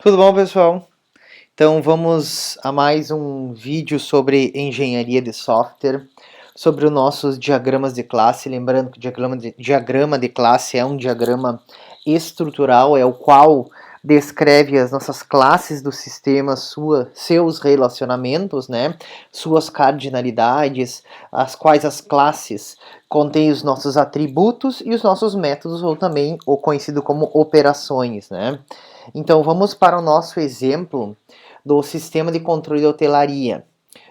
Tudo bom, pessoal? Então vamos a mais um vídeo sobre engenharia de software, sobre os nossos diagramas de classe. Lembrando que o diagrama de classe é um diagrama estrutural, é o qual descreve as nossas classes do sistema, seus relacionamentos, né? Suas cardinalidades, as quais as classes contêm os nossos atributos e os nossos métodos, ou também o conhecido como operações, né? Então vamos para o nosso exemplo do sistema de controle de hotelaria.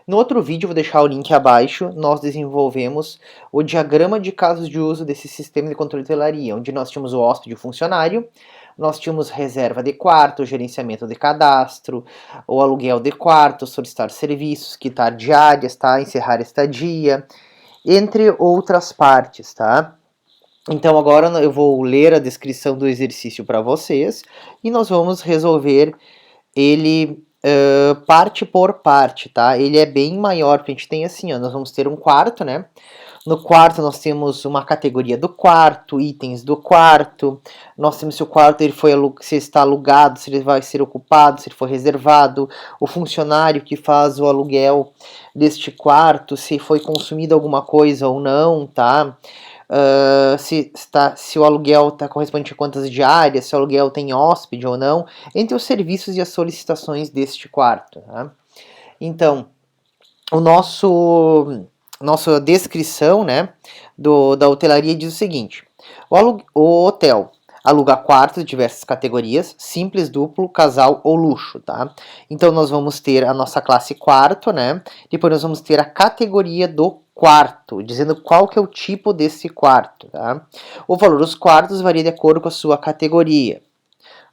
No outro vídeo, vou deixar o link abaixo, nós desenvolvemos o diagrama de casos de uso desse sistema de controle de hotelaria, onde nós tínhamos o hóspede e o funcionário, nós tínhamos reserva de quarto, gerenciamento de cadastro, o aluguel de quarto, solicitar serviços, quitar diárias, tá? Encerrar estadia, entre outras partes, tá? Então agora eu vou ler a descrição do exercício para vocês e nós vamos resolver ele parte por parte, tá? Ele é bem maior, porque a gente tem assim, ó, nós vamos ter um quarto, né? No quarto nós temos uma categoria do quarto, itens do quarto, nós temos se o quarto ele foi se está alugado, se ele vai ser ocupado, se ele foi reservado, o funcionário que faz o aluguel deste quarto, se foi consumida alguma coisa ou não, tá? Se o aluguel está correspondente a quantas diárias, se o aluguel tem hóspede ou não, entre os serviços e as solicitações deste quarto. Tá? Então, nossa descrição, né, da hotelaria diz o seguinte: o hotel aluga quartos de diversas categorias, simples, duplo, casal ou luxo, tá? Então nós vamos ter a nossa classe quarto, né? Depois nós vamos ter a categoria do quarto, dizendo qual que é o tipo desse quarto, tá? O valor dos quartos varia de acordo com a sua categoria.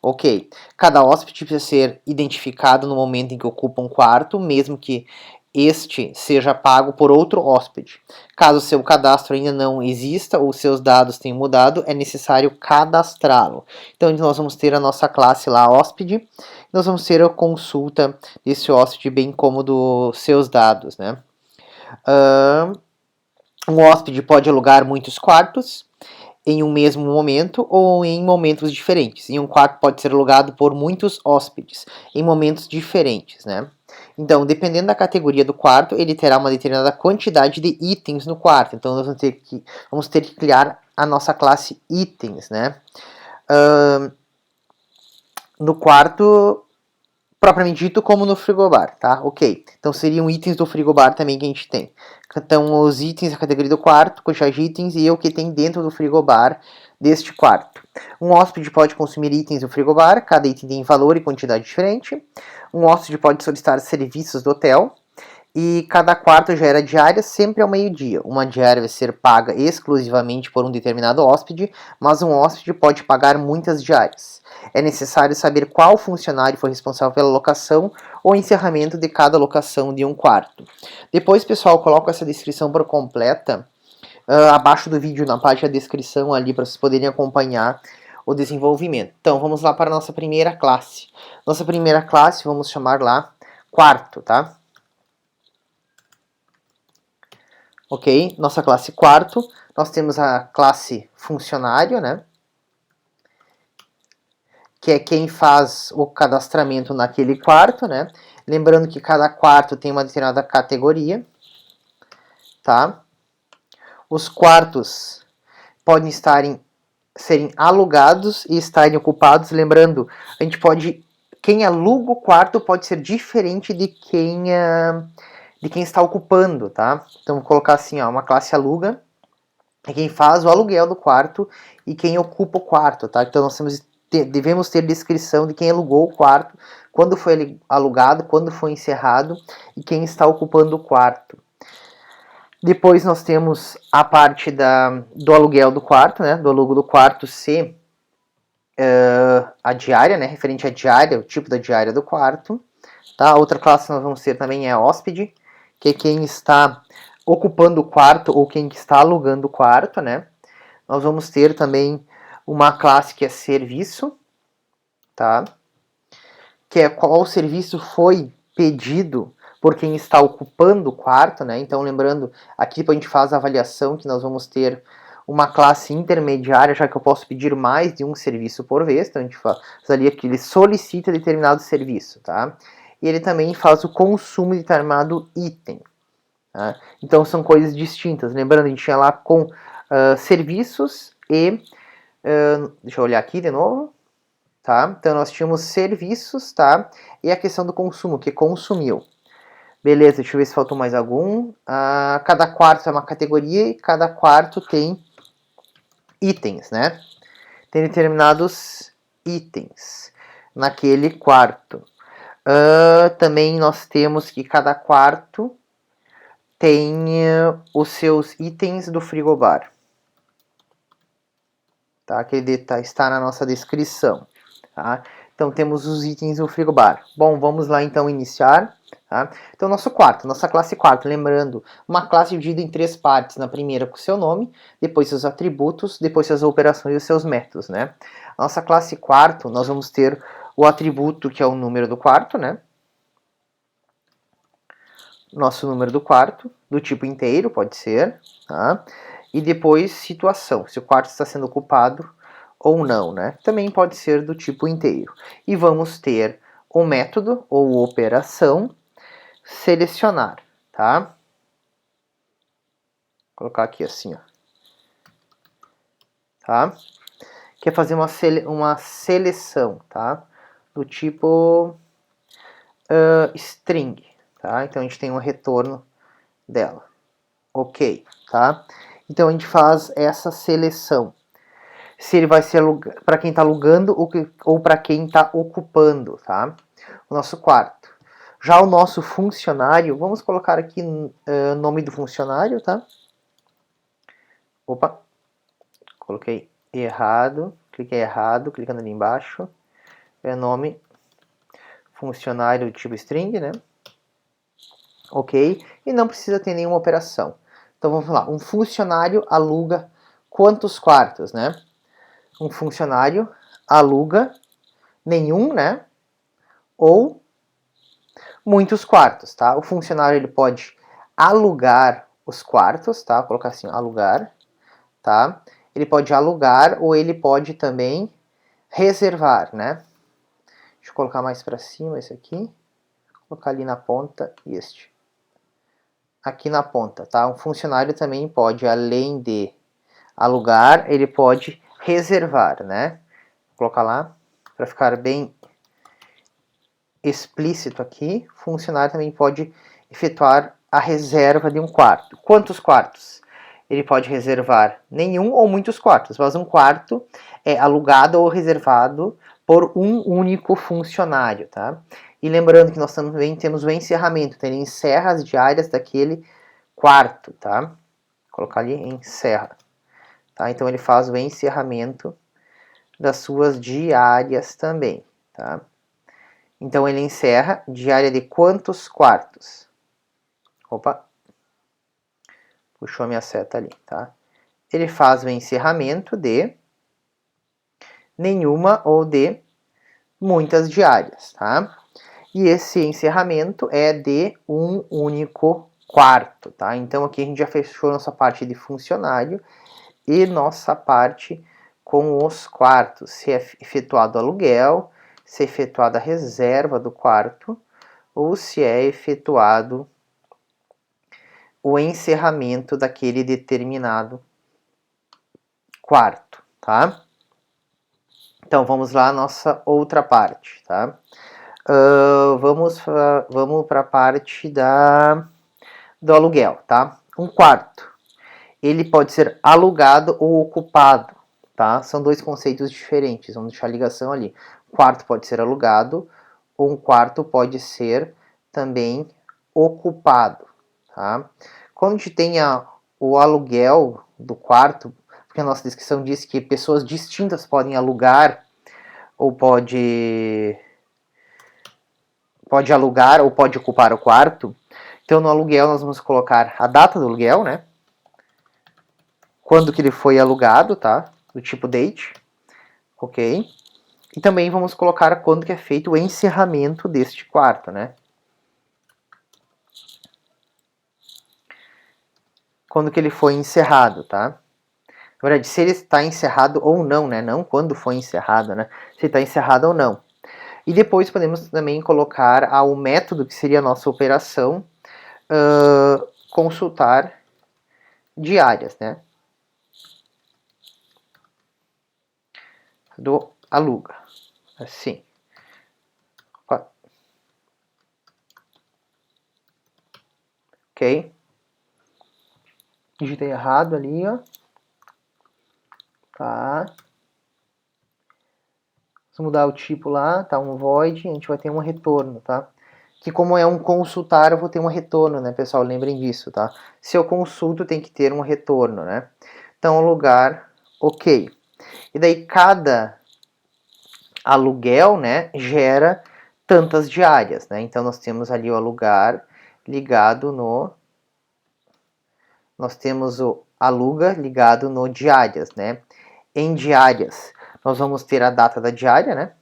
Ok, cada hóspede precisa ser identificado no momento em que ocupa um quarto, mesmo que este seja pago por outro hóspede. Caso seu cadastro ainda não exista ou seus dados tenham mudado, é necessário cadastrá-lo. Então nós vamos ter a nossa classe lá, hóspede, nós vamos ter a consulta desse hóspede, bem como dos seus dados, né? Um hóspede pode alugar muitos quartos em um mesmo momento ou em momentos diferentes. E um quarto pode ser alugado por muitos hóspedes em momentos diferentes, né? Então, dependendo da categoria do quarto, ele terá uma determinada quantidade de itens no quarto. Então, nós vamos ter que criar a nossa classe itens, né? No quarto, propriamente dito, como no frigobar, tá? Ok. Então, seriam itens do frigobar também que a gente tem. Então, os itens da categoria do quarto, quantidade de itens e o que tem dentro do frigobar deste quarto. Um hóspede pode consumir itens do frigobar, cada item tem valor e quantidade diferente. Um hóspede pode solicitar serviços do hotel. E cada quarto gera diária sempre ao meio-dia. Uma diária vai ser paga exclusivamente por um determinado hóspede, mas um hóspede pode pagar muitas diárias. É necessário saber qual funcionário foi responsável pela locação ou encerramento de cada locação de um quarto. Depois, pessoal, coloco essa descrição por completa abaixo do vídeo, na página da descrição ali, para vocês poderem acompanhar o desenvolvimento. Então, vamos lá para a nossa primeira classe. Nossa primeira classe, vamos chamar lá quarto, tá? Ok? Nossa classe quarto, nós temos a classe funcionário, né? Que é quem faz o cadastramento naquele quarto, né? Lembrando que cada quarto tem uma determinada categoria, tá? Os quartos podem serem alugados e estarem ocupados. Lembrando, a gente pode, quem aluga o quarto pode ser diferente de quem está ocupando, tá? Então vou colocar assim, ó, uma classe aluga é quem faz o aluguel do quarto e quem ocupa o quarto, tá? Então nós devemos ter descrição de quem alugou o quarto, quando foi alugado, quando foi encerrado e quem está ocupando o quarto. Depois nós temos a parte do aluguel do quarto, né? Do alugo do quarto ser a diária, né? Referente à diária, o tipo da diária do quarto. Tá? Outra classe que nós vamos ter também é hóspede, que é quem está ocupando o quarto ou quem está alugando o quarto, né? Nós vamos ter também uma classe que é serviço, tá? Que é qual serviço foi pedido por quem está ocupando o quarto, né? Então, lembrando, aqui a gente faz a avaliação que nós vamos ter uma classe intermediária, já que eu posso pedir mais de um serviço por vez. Então a gente faz ali que ele solicita determinado serviço, tá? E ele também faz o consumo de determinado item. Tá? Então são coisas distintas. Lembrando, a gente tinha lá com serviços e... deixa eu olhar aqui de novo. Tá? Então nós tínhamos serviços, tá? E a questão do consumo, que consumiu. Beleza, deixa eu ver se faltou mais algum. Cada quarto é uma categoria e cada quarto tem itens, né? Tem determinados itens naquele quarto. Também nós temos que cada quarto tem os seus itens do frigobar. Tá? Que está na nossa descrição. Tá? Então temos os itens do frigobar. Bom, vamos lá então iniciar. Tá? Então nossa classe quarto, lembrando, uma classe dividida em 3 partes. Na primeira com seu nome, depois seus atributos, depois suas operações e seus métodos. Né? Nossa classe quarto, nós vamos ter o atributo que é o número do quarto, né? Nosso número do quarto, do tipo inteiro, pode ser. Tá? E depois situação, se o quarto está sendo ocupado ou não, né? Também pode ser do tipo inteiro. E vamos ter o método ou operação selecionar, tá? Vou colocar aqui assim, ó. Tá? Que é fazer uma seleção, tá? Do tipo string, tá? Então a gente tem um retorno dela. Ok, tá? Então a gente faz essa seleção. Se ele vai ser para quem está alugando ou para quem está ocupando, tá? O nosso quarto. Já o nosso funcionário, vamos colocar aqui nome do funcionário, tá? Opa, coloquei errado, cliquei errado, clicando ali embaixo. É nome funcionário tipo string, né? Ok, e não precisa ter nenhuma operação. Então vamos lá, um funcionário aluga quantos quartos, né? Um funcionário aluga nenhum, né? Ou muitos quartos, tá? O funcionário ele pode alugar os quartos, tá? Vou colocar assim, alugar, tá? Ele pode alugar ou ele pode também reservar, né? Deixa eu colocar mais para cima esse aqui. Vou colocar ali na ponta este. Aqui na ponta, tá? Um funcionário também pode, além de alugar, ele pode reservar, né? Vou colocar lá para ficar bem explícito aqui. O funcionário também pode efetuar a reserva de um quarto. Quantos quartos? Ele pode reservar nenhum ou muitos quartos, mas um quarto é alugado ou reservado por um único funcionário, tá? E lembrando que nós também temos o encerramento, então ele encerra as diárias daquele quarto, tá? Vou colocar ali, encerra. Tá? Então ele faz o encerramento das suas diárias também, tá? Então ele encerra diária de quantos quartos? Opa, puxou a minha seta ali, tá? Ele faz o encerramento de nenhuma ou de muitas diárias, tá? E esse encerramento é de um único quarto, tá? Então aqui a gente já fechou nossa parte de funcionário e nossa parte com os quartos, se é efetuado aluguel, se é efetuada a reserva do quarto ou se é efetuado o encerramento daquele determinado quarto, tá? Então vamos lá, nossa outra parte, tá? Vamos para a parte do aluguel, tá? Um quarto, ele pode ser alugado ou ocupado, tá? São dois conceitos diferentes, vamos deixar a ligação ali. Um quarto pode ser alugado ou um quarto pode ser também ocupado, tá? Quando a gente tem o aluguel do quarto, porque a nossa descrição diz que pessoas distintas podem alugar ou pode alugar ou pode ocupar o quarto. Então no aluguel nós vamos colocar a data do aluguel, né? Quando que ele foi alugado, tá? Do tipo date, ok? E também vamos colocar quando que é feito o encerramento deste quarto, né? Quando que ele foi encerrado, tá? Na verdade, se ele está encerrado ou não, né? Não quando foi encerrado, né? Se está encerrado ou não. E depois podemos também colocar o método que seria a nossa operação, consultar diárias, né? Do aluga. Assim. Ok? Digitei errado ali, ó. Tá. Se mudar o tipo lá, tá um void, a gente vai ter um retorno, tá? Que como é um consultar, eu vou ter um retorno, né, pessoal? Lembrem disso, tá? Se eu consulto, tem que ter um retorno, né? Então, lugar, ok. E daí, cada aluguel, né, gera tantas diárias, né? Então, nós temos ali o alugar ligado no... Nós temos o aluga ligado no diárias, né? Em diárias, nós vamos ter a data da diária, né?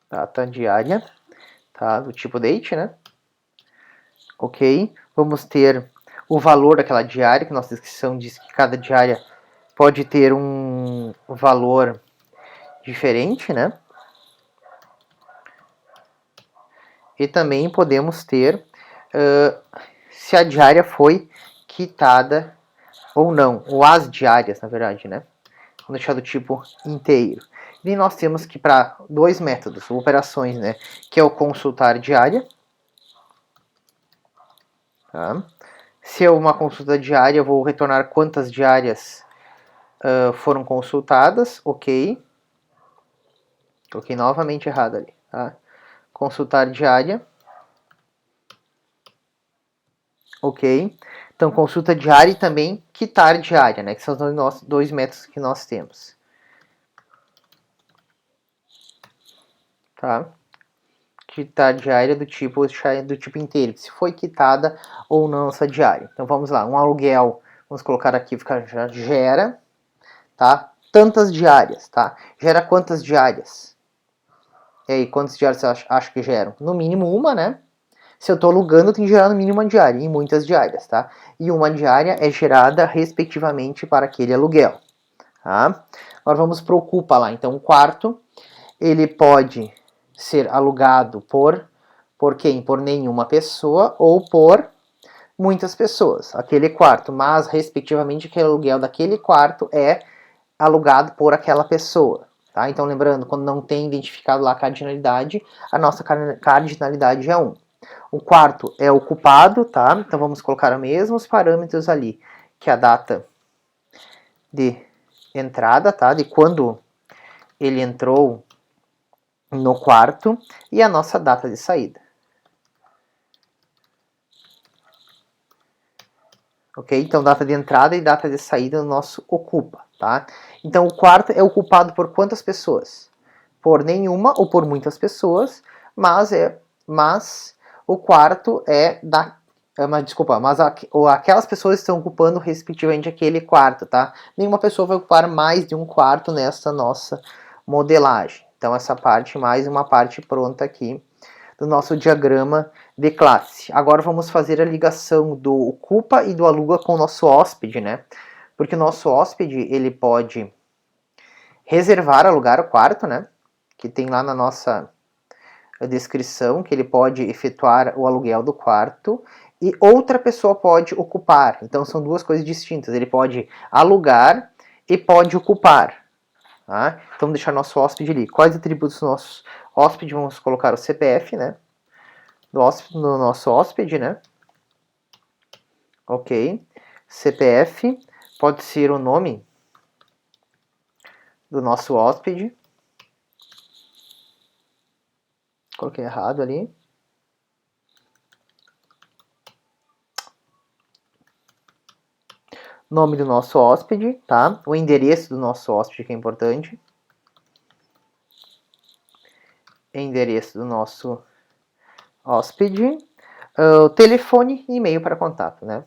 Data diária, tá? Do tipo date, né? Ok? Vamos ter o valor daquela diária, que nossa descrição diz que cada diária pode ter um valor diferente, né? E também podemos ter se a diária foi quitada ou não, ou as diárias, na verdade, né? Vamos deixar do tipo inteiro. E nós temos que para dois métodos, operações, né? Que é o consultar diária. Tá? Se é uma consulta diária, eu vou retornar quantas diárias foram consultadas, ok. Coloquei novamente errado ali, tá? Consultar diária, ok. Então, consulta diária e também quitar diária, né? Que são os dois métodos que nós temos. Tá? Quitar diária do tipo inteiro, se foi quitada ou não essa diária. Então, vamos lá, um aluguel, vamos colocar aqui, já gera, tá? Tantas diárias, tá? Gera quantas diárias? E aí, quantas diárias você acha que geram? No mínimo uma, né? Se eu estou alugando, tem que gerar no mínimo uma diária, e muitas diárias, tá? E uma diária é gerada, respectivamente, para aquele aluguel, tá? Agora vamos para o ocupa lá. Então, o quarto, ele pode ser alugado por quem? Por nenhuma pessoa ou por muitas pessoas. Aquele quarto, mas, respectivamente, aquele aluguel daquele quarto é alugado por aquela pessoa. Tá? Então, lembrando, quando não tem identificado lá a cardinalidade, a nossa cardinalidade é 1. O quarto é ocupado, tá? Então, vamos colocar os mesmos parâmetros ali, que a data de entrada, tá? De quando ele entrou no quarto, e a nossa data de saída. Ok? Então, data de entrada e data de saída do nosso ocupa, tá? Então, o quarto é ocupado por quantas pessoas? Por nenhuma ou por muitas pessoas, mas o quarto aquelas pessoas estão ocupando respectivamente aquele quarto, tá? Nenhuma pessoa vai ocupar mais de um quarto nessa nossa modelagem. Então, essa parte mais uma parte pronta aqui do nosso diagrama de classe. Agora vamos fazer a ligação do ocupa e do aluga com o nosso hóspede, né? Porque o nosso hóspede, ele pode reservar, alugar o quarto, né? Que tem lá na nossa descrição que ele pode efetuar o aluguel do quarto e outra pessoa pode ocupar. Então são duas coisas distintas. Ele pode alugar e pode ocupar. Tá? Então vamos deixar nosso hóspede ali. Quais atributos do nosso hóspede? Vamos colocar o CPF, né? Do nosso hóspede, né? Ok. CPF pode ser o nome do nosso hóspede. Coloquei errado ali. Nome do nosso hóspede, tá? O endereço do nosso hóspede, que é importante. Endereço do nosso hóspede. Telefone e e-mail para contato, né?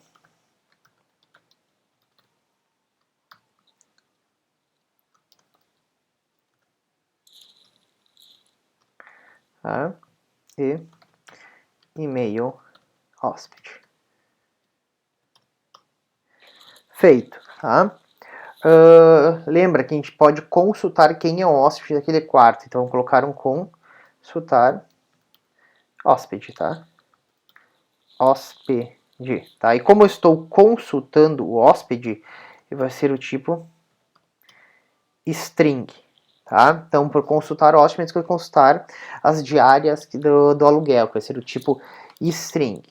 Tá? E e-mail hóspede. Feito, tá? Lembra que a gente pode consultar quem é o hóspede daquele quarto. Então, vamos colocar um consultar hóspede, tá? Hóspede, tá? E como eu estou consultando o hóspede, vai ser o tipo string, tá? Então, por consultar hóspede, eu vou consultar as diárias do aluguel, que vai ser o tipo string,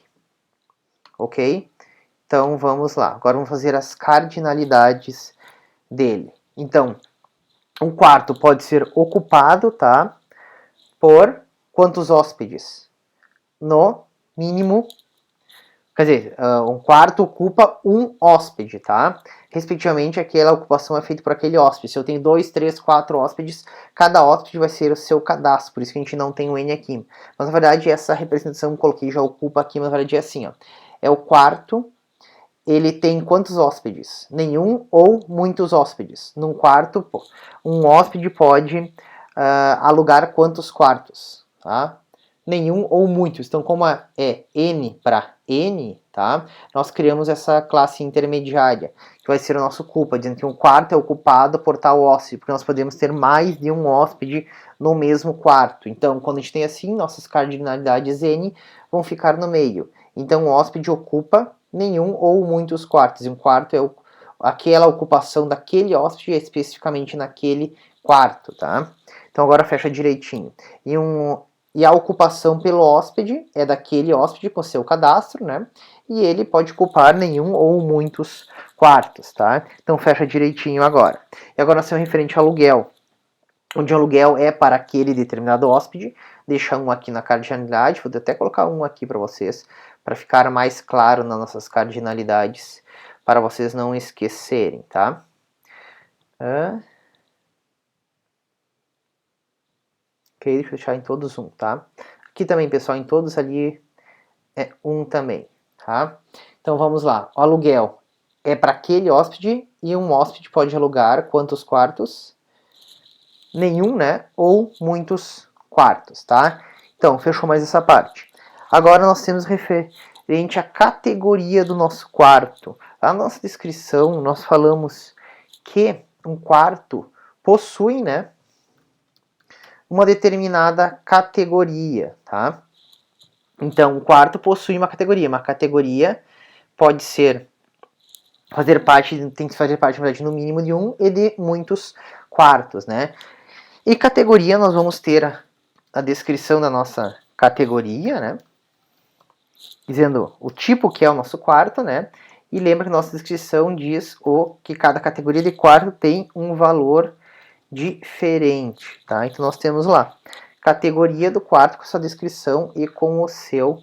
ok? Então, vamos lá. Agora vamos fazer as cardinalidades dele. Então, um quarto pode ser ocupado, tá? Por quantos hóspedes? No mínimo, quer dizer, um quarto ocupa um hóspede, tá? Respectivamente, aquela ocupação é feita por aquele hóspede. Se eu tenho 2, 3, 4 hóspedes, cada hóspede vai ser o seu cadastro, por isso que a gente não tem o N aqui. Mas, na verdade, essa representação eu coloquei já ocupa aqui, mas na verdade é assim, ó. É o quarto, ele tem quantos hóspedes? Nenhum ou muitos hóspedes. Num quarto, um hóspede pode alugar quantos quartos, tá? Nenhum ou muitos. Então, como é N para N, tá? Nós criamos essa classe intermediária, que vai ser o nosso ocupa, dizendo que um quarto é ocupado por tal hóspede, porque nós podemos ter mais de um hóspede no mesmo quarto. Então, quando a gente tem assim, nossas cardinalidades N vão ficar no meio. Então, o hóspede ocupa nenhum ou muitos quartos. E um quarto é aquela ocupação daquele hóspede especificamente naquele quarto, tá? Então agora fecha direitinho. E a ocupação pelo hóspede é daquele hóspede com seu cadastro, né? E ele pode ocupar nenhum ou muitos quartos, tá? Então fecha direitinho agora. E agora nós temos referente ao aluguel. Onde o aluguel é para aquele determinado hóspede. Deixa um aqui na cardinalidade. Vou até colocar um aqui para vocês, para ficar mais claro nas nossas cardinalidades, para vocês não esquecerem, tá? Ok, deixa eu deixar em todos um, tá? Aqui também, pessoal, em todos ali é um também, tá? Então vamos lá. O aluguel é para aquele hóspede e um hóspede pode alugar quantos quartos? Nenhum, né? Ou muitos quartos, tá? Então, fechou mais essa parte. Agora nós temos referente à categoria do nosso quarto. Na nossa descrição, nós falamos que um quarto possui, né, uma determinada categoria, tá? Então, um quarto possui uma categoria. Uma categoria pode ser tem que fazer parte, na verdade, no mínimo de um e de muitos quartos, né? E categoria, nós vamos ter a descrição da nossa categoria, né? Dizendo o tipo que é o nosso quarto, né? E lembra que nossa descrição diz que cada categoria de quarto tem um valor diferente, tá? Então nós temos lá categoria do quarto com sua descrição e com o seu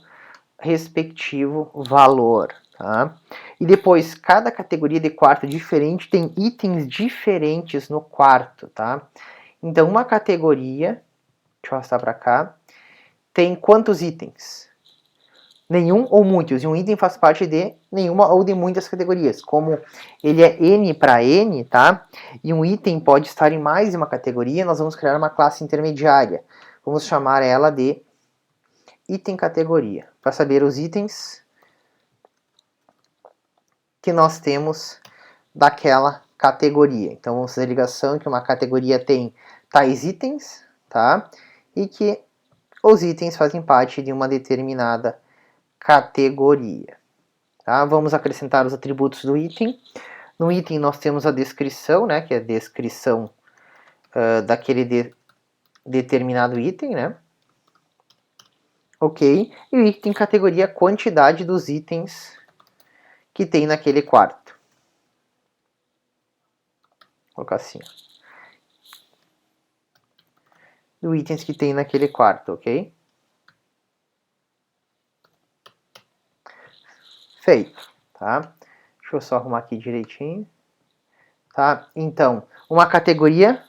respectivo valor, tá? E depois, cada categoria de quarto diferente tem itens diferentes no quarto, tá? Então, uma categoria, deixa eu arrastar para cá, tem quantos itens? Nenhum ou muitos. E um item faz parte de nenhuma ou de muitas categorias. Como ele é N para N, tá? E um item pode estar em mais de uma categoria, nós vamos criar uma classe intermediária. Vamos chamar ela de item categoria, para saber os itens que nós temos daquela categoria. Então vamos fazer a ligação que uma categoria tem tais itens, tá? E que os itens fazem parte de uma determinada categoria. Tá? Vamos acrescentar os atributos do item. No item nós temos a descrição, né? Que é a descrição daquele determinado item, né? Ok. E o item categoria, a quantidade dos itens que tem naquele quarto. Vou colocar assim. Dos itens que tem naquele quarto, ok? Feito, tá? Deixa eu só arrumar aqui direitinho. Tá? Então, uma categoria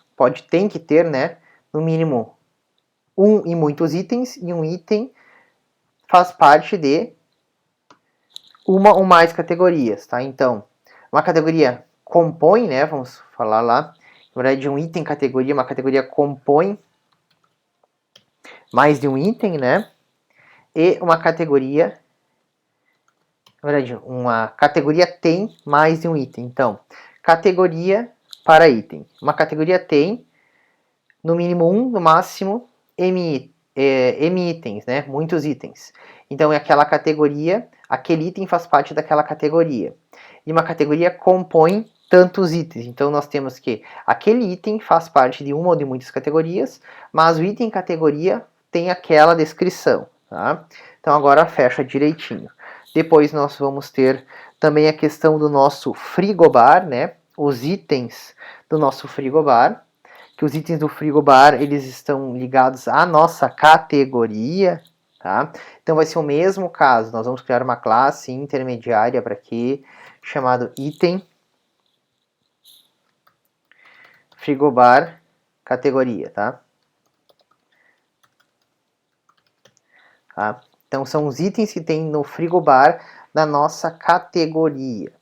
tem que ter, né, no mínimo um e muitos itens, e um item faz parte de uma ou mais categorias, tá? Então, uma categoria compõe, né, vamos falar lá, na verdade, um item categoria, uma categoria compõe mais de um item, né? E uma categoria Na verdade, uma categoria tem mais de um item. Então, categoria para item. Uma categoria tem, no mínimo um, no máximo, M itens, né? Muitos itens. Então, é aquela categoria, aquele item faz parte daquela categoria. E uma categoria compõe tantos itens. Então, nós temos que aquele item faz parte de uma ou de muitas categorias, mas o item categoria tem aquela descrição, tá? Então, agora fecha direitinho. Depois nós vamos ter também a questão do nosso frigobar, né? Os itens do nosso frigobar, que os itens do frigobar, eles estão ligados à nossa categoria, tá? Então vai ser o mesmo caso, nós vamos criar uma classe intermediária para aqui, chamado item frigobar categoria, tá? Então são os itens que tem no frigobar da nossa categoria.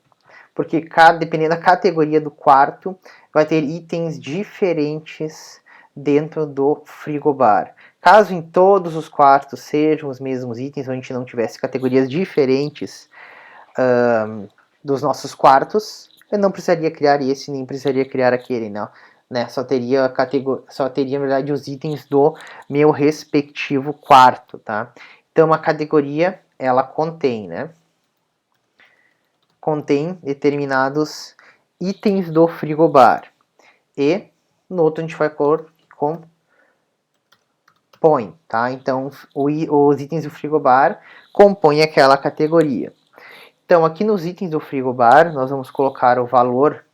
Porque dependendo da categoria do quarto, vai ter itens diferentes dentro do frigobar. Caso em todos os quartos sejam os mesmos itens, ou a gente não tivesse categorias diferentes dos nossos quartos, eu não precisaria criar esse, nem precisaria criar aquele, não. Né? Só teria, na verdade, os itens do meu respectivo quarto, tá? Então, uma categoria, ela contém, né? Contém determinados itens do frigobar. E no outro a gente vai pôr compõe, tá? Então, os itens do frigobar compõem aquela categoria. Então, aqui nos itens do frigobar, nós vamos colocar o valor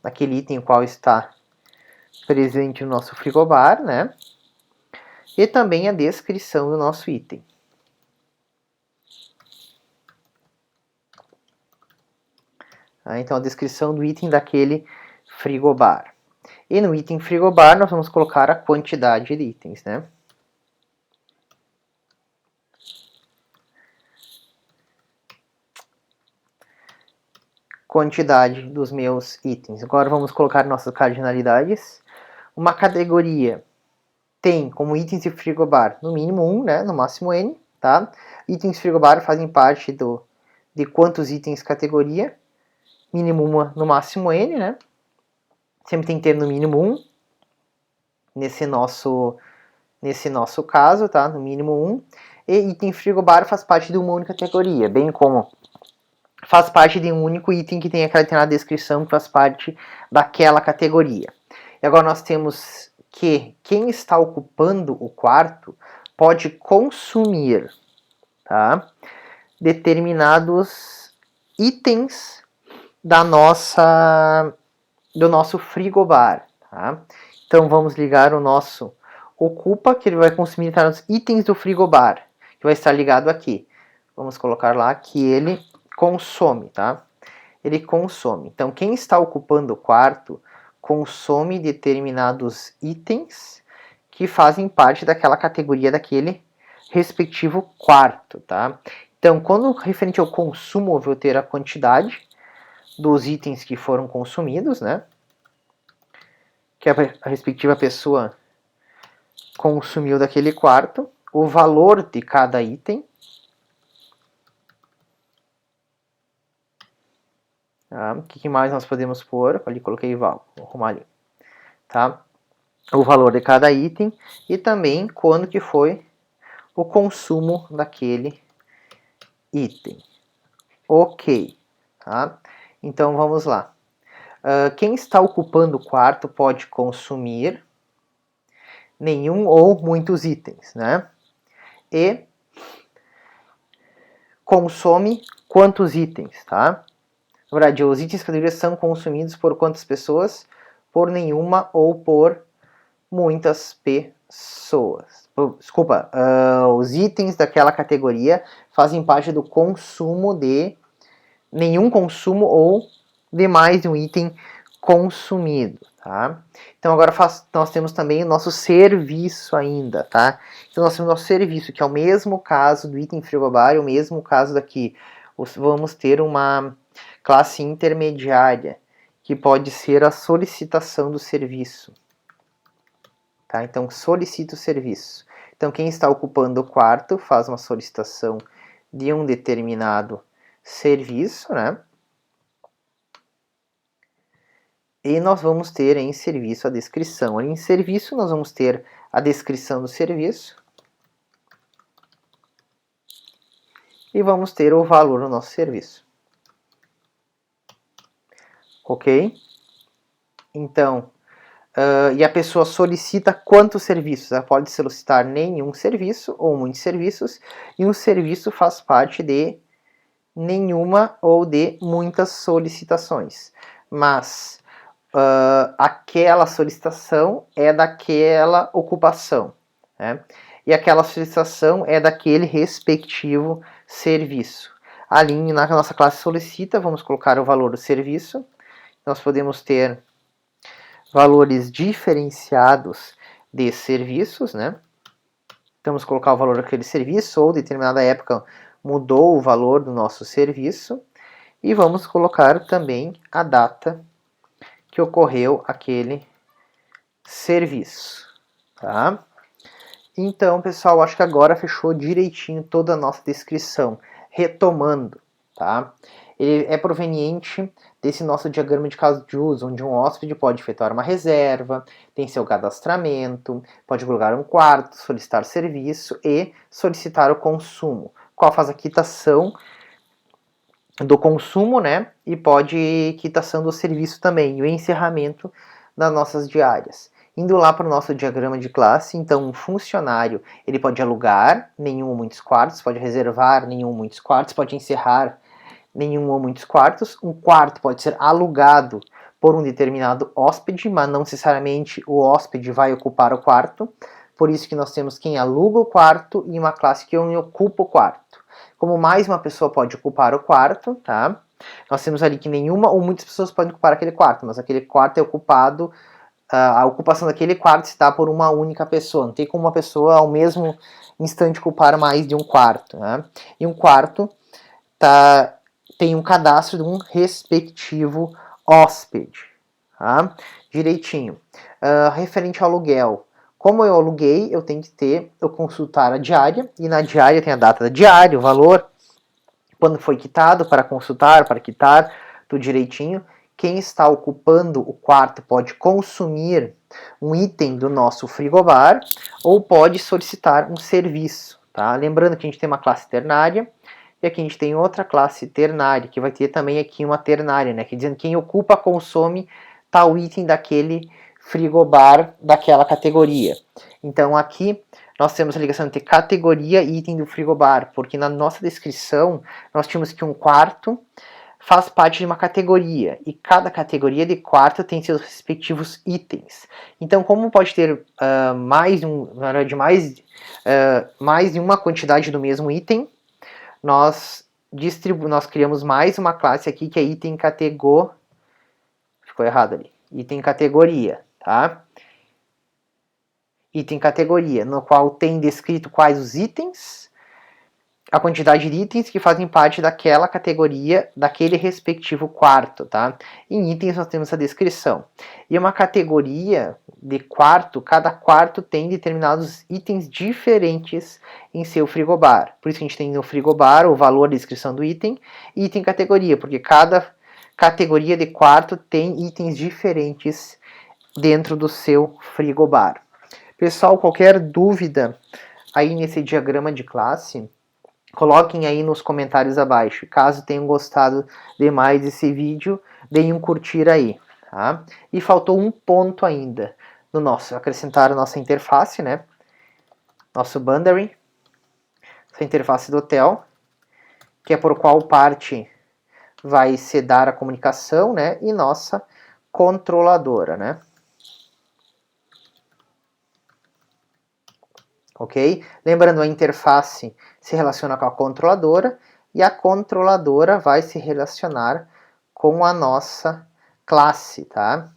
daquele item qual está presente no nosso frigobar, né? E também a descrição do nosso item. Então, a descrição do item daquele frigobar. E no item frigobar, nós vamos colocar a quantidade de itens, né? Quantidade dos meus itens. Agora vamos colocar nossas cardinalidades. Uma categoria tem como itens de frigobar no mínimo 1, né? No máximo n, tá? Itens frigobar fazem parte de quantos itens categoria? Mínimo 1, no máximo n, né? Sempre tem que ter no mínimo 1. Nesse nosso caso, tá? No mínimo 1. E item frigobar faz parte de uma única categoria, bem como faz parte de um único item que tem aquela determinada descrição que faz parte daquela categoria. E agora nós temos que quem está ocupando o quarto pode consumir, tá? Determinados itens do nosso frigobar, tá? Então vamos ligar o nosso ocupa, que ele vai consumir determinados itens do frigobar, que vai estar ligado aqui. Vamos colocar lá que ele consome, tá? Ele consome. Então, quem está ocupando o quarto consome determinados itens que fazem parte daquela categoria daquele respectivo quarto, tá? Então, quando referente ao consumo, eu vou ter a quantidade dos itens que foram consumidos, né? Que a respectiva pessoa consumiu daquele quarto, o valor de cada item, tá? O que mais nós podemos pôr? Ali coloquei val, vou arrumar ali, tá? O valor de cada item e também quando que foi o consumo daquele item. Ok, tá? Então vamos lá. Quem está ocupando o quarto pode consumir nenhum ou muitos itens, né? E consome quantos itens, tá? Na verdade, os itens categorias são consumidos por quantas pessoas? Por nenhuma ou por muitas pessoas. Desculpa, os itens daquela categoria fazem parte do consumo de nenhum consumo ou de mais de um item consumido, tá? Então agora nós temos também o nosso serviço ainda, tá? Então nós temos o nosso serviço, que é o mesmo caso do item frigobar, o mesmo caso daqui. Vamos ter uma classe intermediária, que pode ser a solicitação do serviço. Tá? Então, solicita o serviço. Então, quem está ocupando o quarto faz uma solicitação de um determinado serviço, né? E nós vamos ter em serviço a descrição. Ali em serviço nós vamos ter a descrição do serviço. E vamos ter o valor do nosso serviço. Ok? Então, e a pessoa solicita quantos serviços? Ela pode solicitar nenhum serviço ou muitos serviços, e um serviço faz parte de nenhuma ou de muitas solicitações. Mas aquela solicitação é daquela ocupação, né? E aquela solicitação é daquele respectivo serviço. Ali na nossa classe solicita, vamos colocar o valor do serviço. Nós podemos ter valores diferenciados de serviços, né? Então, vamos colocar o valor daquele serviço, ou determinada época mudou o valor do nosso serviço. E vamos colocar também a data que ocorreu aquele serviço, tá? Então, pessoal, acho que agora fechou direitinho toda a nossa descrição. Retomando, tá? Ele é proveniente desse nosso diagrama de caso de uso, onde um hóspede pode efetuar uma reserva, tem seu cadastramento, pode alugar um quarto, solicitar serviço e solicitar o consumo. Qual faz a quitação do consumo, né? E pode quitação do serviço também, e o encerramento das nossas diárias. Indo lá para o nosso diagrama de classe, então um funcionário ele pode alugar nenhum ou muitos quartos, pode reservar nenhum ou muitos quartos, pode encerrar nenhum ou muitos quartos. Um quarto pode ser alugado por um determinado hóspede, mas não necessariamente o hóspede vai ocupar o quarto. Por isso que nós temos quem aluga o quarto e uma classe que ocupa o quarto. Como mais uma pessoa pode ocupar o quarto, tá? Nós temos ali que nenhuma ou muitas pessoas podem ocupar aquele quarto, mas aquele quarto é ocupado, a ocupação daquele quarto se dá por uma única pessoa. Não tem como uma pessoa ao mesmo instante ocupar mais de um quarto, né? E um quarto tem um cadastro de um respectivo hóspede, tá? Direitinho. Referente ao aluguel. Como eu aluguei, eu tenho que eu consultar a diária, e na diária tem a data da diária, o valor, quando foi quitado, para consultar, para quitar, tudo direitinho. Quem está ocupando o quarto pode consumir um item do nosso frigobar ou pode solicitar um serviço, tá? Lembrando que a gente tem uma classe ternária e aqui a gente tem outra classe ternária, que vai ter também aqui uma ternária, né? Que dizendo quem ocupa consome tal item daquele frigobar daquela categoria. Então aqui nós temos a ligação entre categoria e item do frigobar, porque na nossa descrição nós tínhamos que um quarto faz parte de uma categoria, e cada categoria de quarto tem seus respectivos itens. Então, como pode ter mais de uma quantidade do mesmo item, nós criamos mais uma classe aqui que é item categoria. Ficou errado ali. Item categoria, tá? Item categoria, no qual tem descrito quais os itens, a quantidade de itens que fazem parte daquela categoria, daquele respectivo quarto, tá? Em itens nós temos a descrição. E uma categoria de quarto, cada quarto tem determinados itens diferentes em seu frigobar. Por isso que a gente tem no frigobar o valor da descrição do item e item categoria, porque cada categoria de quarto tem itens diferentes dentro do seu frigobar. Pessoal, qualquer dúvida aí nesse diagrama de classe, coloquem aí nos comentários abaixo. Caso tenham gostado demais desse vídeo, deem um curtir aí, tá? E faltou um ponto ainda no nosso, acrescentar a nossa interface, né? Nosso boundary, essa interface do hotel, que é por qual parte vai se dar a comunicação, né? E nossa controladora, né? Ok? Lembrando, a interface se relaciona com a controladora e a controladora vai se relacionar com a nossa classe, tá?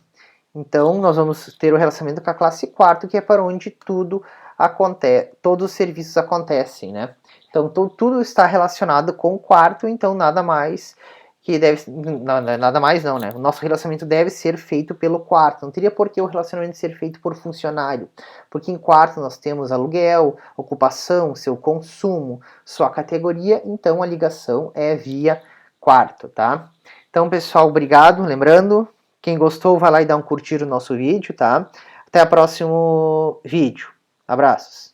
Então, nós vamos ter o relacionamento com a classe quarto, que é para onde tudo acontece, todos os serviços acontecem, né? Então, tudo está relacionado com o quarto, então nada mais que deve... Nada mais não, né? O nosso relacionamento deve ser feito pelo quarto. Não teria por que o relacionamento ser feito por funcionário. Porque em quarto nós temos aluguel, ocupação, seu consumo, sua categoria, então a ligação é via quarto, tá? Então, pessoal, obrigado. Lembrando, quem gostou, vai lá e dá um curtir no nosso vídeo, tá? Até o próximo vídeo. Abraços.